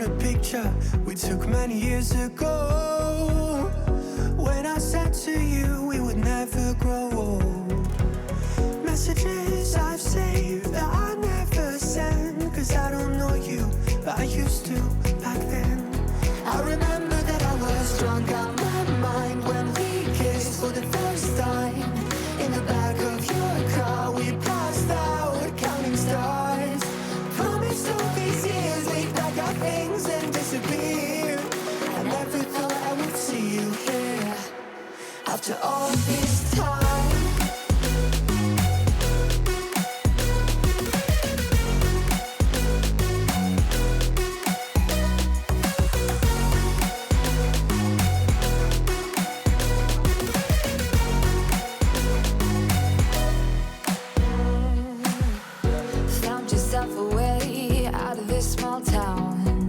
found a picture we took many years ago, when I said to you we would never grow old. Messages I've saved that I never send, cause I don't know you, but I used to back then. I remember that I was drunk out my mind when we kissed for the first time. In the back of your car we passed out counting stars. Promised all these years we'd pack our things and disappear. I never thought I would see you here after all this time. Away out of this small town,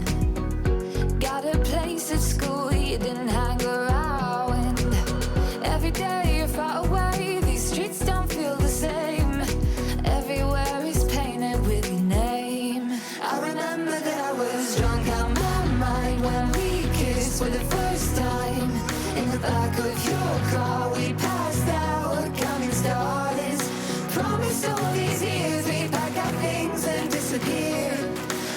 got a place at school you didn't hang around. Every day you're far away, these streets don't feel the same. Everywhere is painted with your name. I remember that I was drunk out my mind when we kissed for the first time. In the back of your car we passed out counting stars. Promised all these years we'd pack our things and disappear.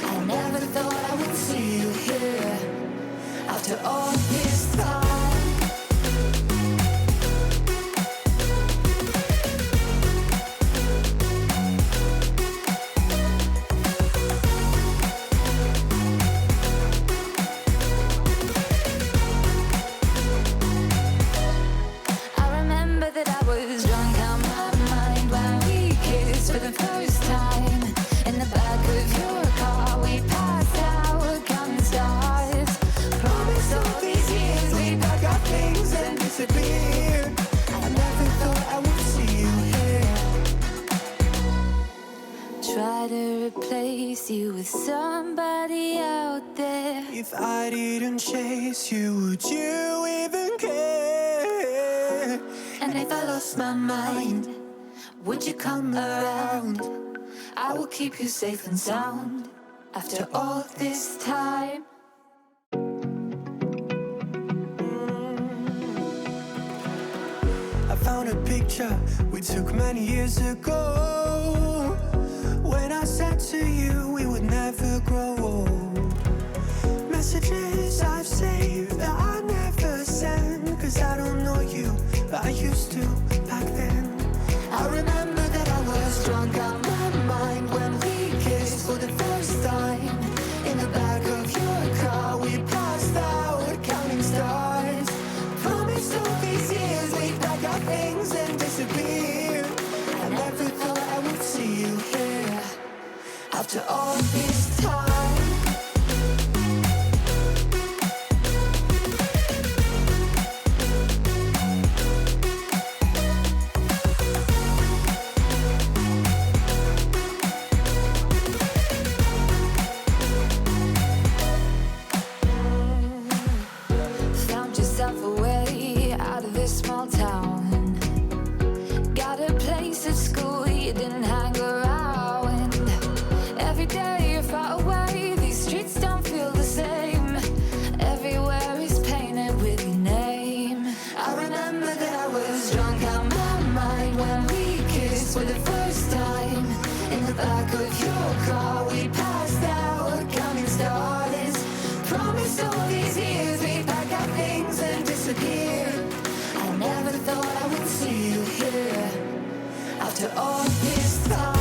I never thought I would see you here after all this time. I remember that I was drunk out my mind when we kissed for the first time. In the back of your car we passed out counting stars. Promised all these years we'd pack our things and disappear. I never thought I would see you here. Try to replace you with somebody out there. If I didn't chase you, would you even care? And if I lost my mind, would you come around? I will keep you safe and sound after all this time. I found a picture we took many years ago, when I said to you we would never grow old. Messages I've saved that I never send, cause I don't know you, but I used to back then. I remember that I was drunk out my mind when we kissed for the first time. In the back of your car we passed out counting stars. Promised all these years we'd pack our things and disappear. I never thought I would see you here after all this time. Away out of this small town, got a place at school you didn't hang around. Every day you're far away, these streets don't feel the same. Everywhere is painted with your name. I remember that I was drunk out my mind when we kissed for the first time. In the back of your car we passed out counting stars. Promised all these years we'd pack our things and disappear. I never thought I would see you here after all this time.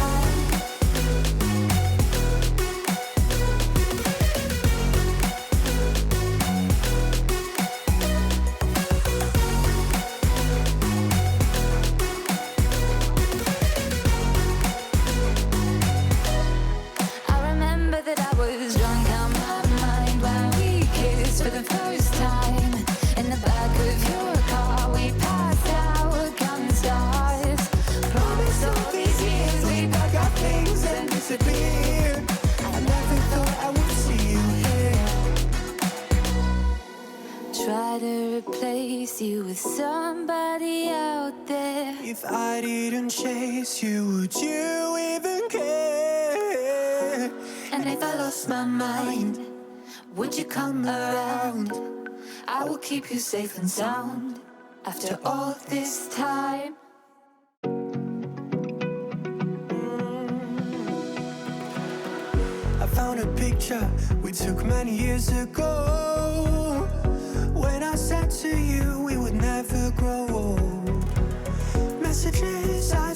I remember that I was drunk out my mind when we kissed for the first time. In the back of your car we passed out counting stars. Promised all these years we'd pack our things and disappear. I never thought I would see you here. Try to replace you with somebody out there. If I didn't chase you, would you even care? And if I lost my mind, Would you come around? I will keep you safe and sound after all this time. I found a picture we took many years ago, when I said to you we would never grow old. Messages I